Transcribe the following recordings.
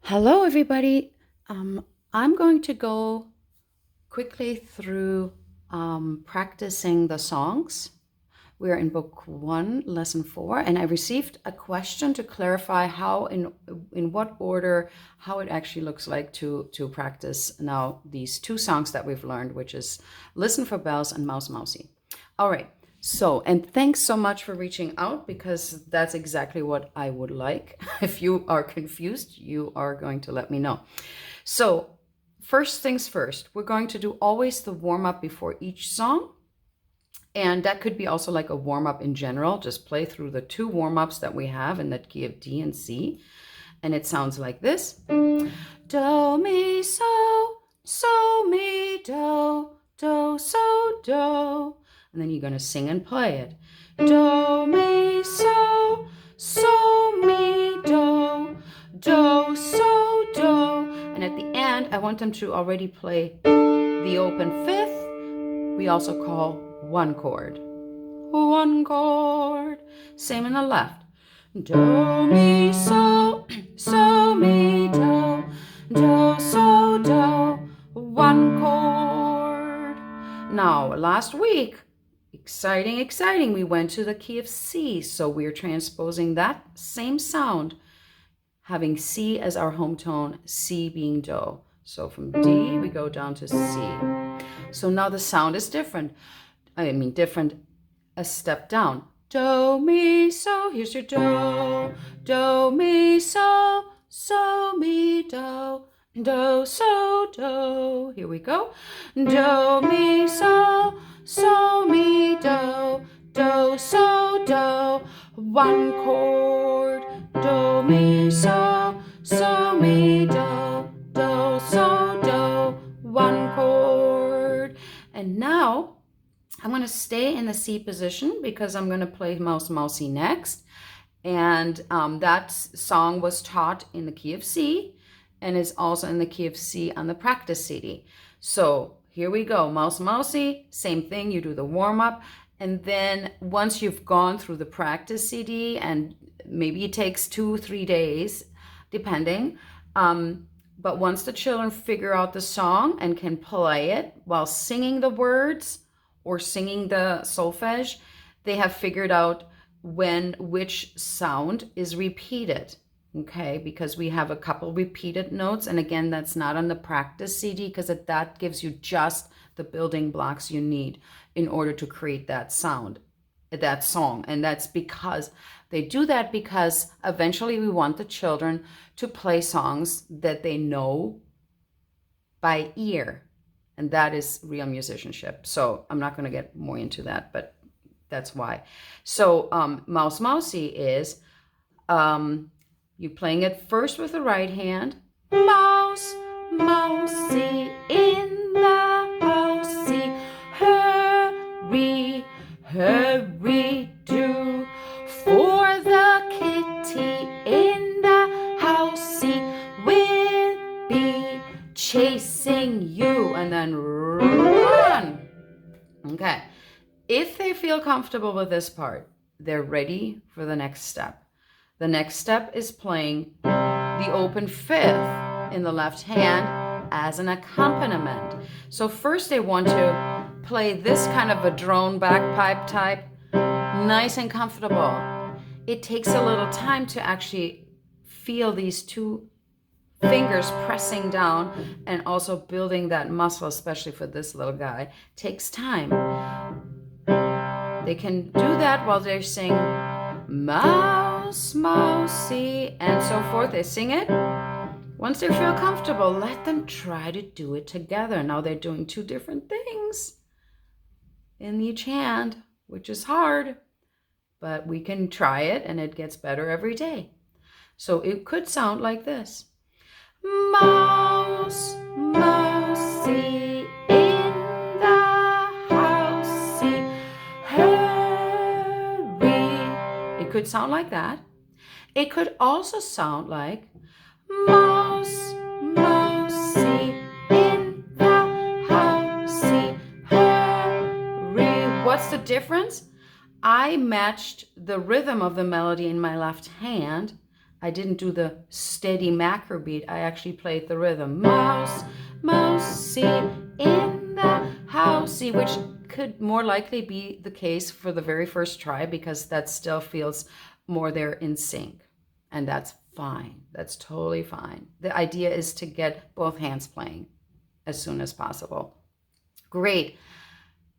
Hello, everybody. I'm going to go quickly through practicing the songs. We're in book 1, lesson 4, and I received a question to clarify how, in what order, how it actually looks like to practice now these two songs that we've learned, which is Listen for Bells and Mouse Mousey. All right. So, and thanks so much for reaching out because that's exactly what I would like. If you are confused, you are going to let me know. So, first things first, we're going to do always the warm up before each song. And that could be also like a warm up in general. Just play through the two warm ups that we have in the key of D and C. And it sounds like this: Do, mi, so, mi, do, so, do. And then you're going to sing and play it. Do, mi, so, mi, do, so, do. And at the end, I want them to already play the open fifth. We also call one chord. One chord. Same in the left. Do, mi, so, mi, do, so, do. One chord. Now, last week, exciting, we went to the key of C. So we're transposing that same sound, having C as our home tone, C being do. So from D, we go down to C. So now the sound is different. Different a step down. Do, mi, so. Here's your do. Do, mi, so, mi, do. Do, so, do. Here we go. Do, mi, so, mi, do. Do, so, do. One chord. Do, mi, so, mi, do. Do, so, do. One chord. And now I'm going to stay in the C position because I'm going to play Mouse Mousey next. And that song was taught in the key of C and is also in the key of C on the practice CD. So here we go. Mouse Mousey, same thing. You do the warm up. And then once you've gone through the practice CD, and maybe it takes 2-3 days, depending. But once the children figure out the song and can play it while singing the words or singing the solfege, they have figured out which sound is repeated, okay? Because we have a couple repeated notes, and again, that's not on the practice CD because that gives you just the building blocks you need in order to create that sound, that song. And that's because they do that because eventually we want the children to play songs that they know by ear. And that is real musicianship. So I'm not going to get more into that, but that's why. So Mouse Mousey is you playing it first with the right hand. Mouse Mousey in the housey. Hurry, hurry, do for the kitty in the housey will be chasing you, and then run. Okay. If they feel comfortable with this part, they're ready for the next step. The next step is playing the open fifth in the left hand as an accompaniment. So first they want to play this kind of a drone bagpipe type, nice and comfortable. It takes a little time to actually feel these two fingers pressing down and also building that muscle, especially for this little guy, takes time. They can do that while they sing Mouse Mousey and so forth. They sing it. Once they feel comfortable, let them try to do it together. Now they're doing two different things in each hand, which is hard, but we can try it and it gets better every day. So it could sound like this. Mouse, Mousey in the housey, hurry. It could sound like that. It could also sound like Mouse, Mousey in the housey, hurry. What's the difference? I matched the rhythm of the melody in my left hand I didn't do the steady macro beat. I actually played the rhythm. Mouse, mousey, in the housey, which could more likely be the case for the very first try because that still feels more there in sync. And that's fine. That's totally fine. The idea is to get both hands playing as soon as possible. Great.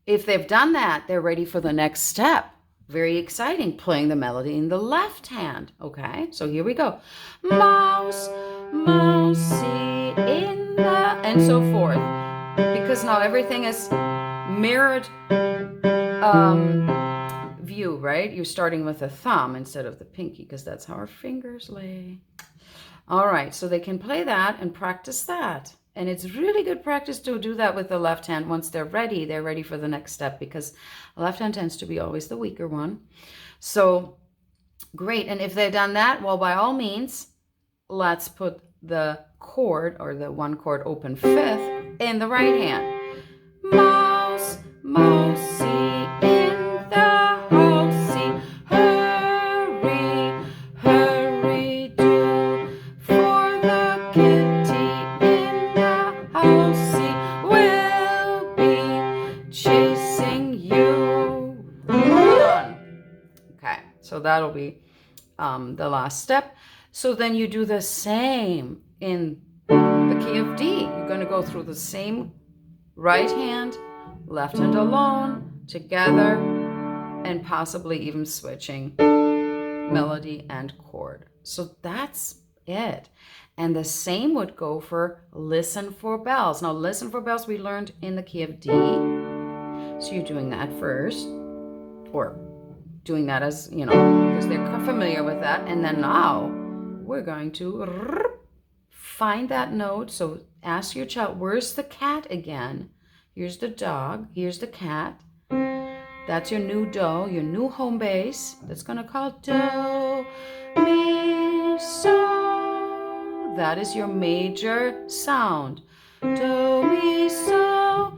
If they've done that, they're ready for the next step. Very exciting, playing the melody in the left hand. Okay, so here we go. Mouse, mousey, in the, and so forth. Because now everything is mirrored view, right? You're starting with the thumb instead of the pinky because that's how our fingers lay. All right, so they can play that and practice that. And it's really good practice to do that with the left hand. Once they're ready for the next step because the left hand tends to be always the weaker one. So great. And if they've done that, well, by all means, let's put the chord or the one chord open fifth in the right hand. Mouse, mousey, in the housey, hurry, hurry, do for the kitty in the housey will be chasing you. Done. Okay, so that'll be the last step. So then you do the same in the key of D. You're going to go through the same right hand, left hand alone, together, and possibly even switching melody and chord. So that's it. And the same would go for listen for bells. Now, listen for bells we learned in the key of D. So you're doing that first, or doing that as, you know, because they're familiar with that. And then now we're going to find that note. So ask your child, where's the cat again? Here's the dog. Here's the cat. That's your new do, your new home base. That's going to call do, mi, so. That is your major sound. Do, mi, so,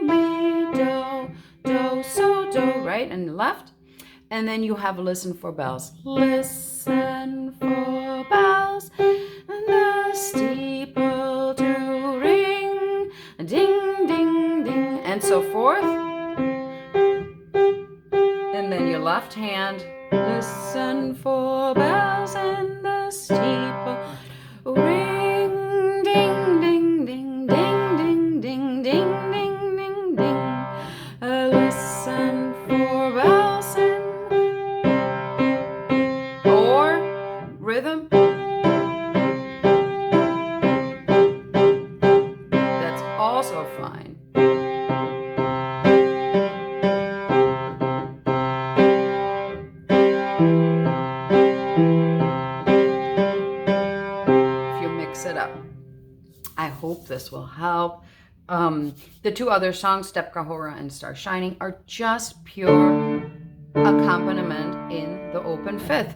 mi, do, so, do, right? And left. And then you have listen for bells. Listen for bells. And the steeple to ring. Ding, ding, ding. And so forth. And then your left hand. Listen for bells and the steeple ring. Ding, ding, ding, ding, ding, ding, ding, ding, ding, ding. Listen for bells and rhythm. That's also fine. If you mix it up. I hope this will help. The two other songs, Step Kahora and Star Shining, are just pure accompaniment in the open fifth.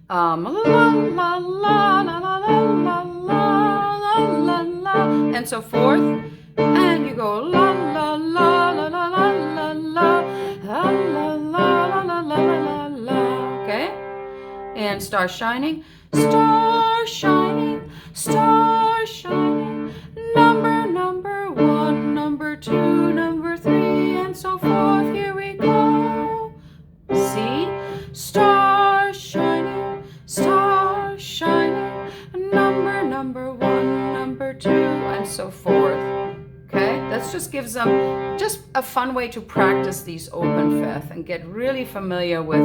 La la la la la la la la la la, and so forth, and you go la la la la la la la la la la la la la la. Okay, and Star Shining, star shining, star shining, number one, number two, number three, and so forth. Here we go. See, star shining, star shining, number one, number two, and so forth. Okay, that just gives them just a fun way to practice these open fifth and get really familiar with,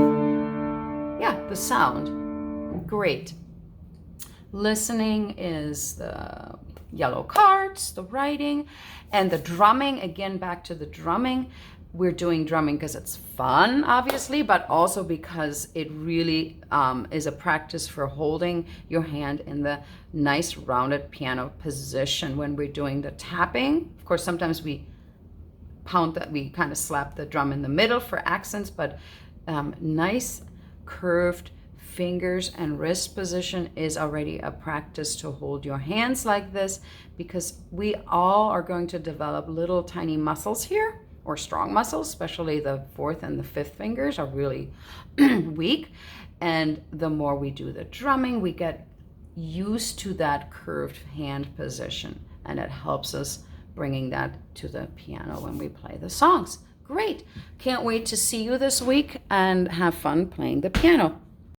yeah, the sound. Great. Listening is the yellow cards, the writing, and the drumming. Again, back to the drumming. We're doing drumming because it's fun, obviously, but also because it really is a practice for holding your hand in the nice rounded piano position when we're doing the tapping. Of course, sometimes we pound that, we kind of slap the drum in the middle for accents, but nice curved fingers and wrist position is already a practice to hold your hands like this, because we all are going to develop little tiny muscles here, or strong muscles, especially the fourth and the fifth fingers are really weak. And the more we do the drumming, we get used to that curved hand position, and it helps us bringing that to the piano when we play the songs. Great. Can't wait to see you this week and have fun playing the piano.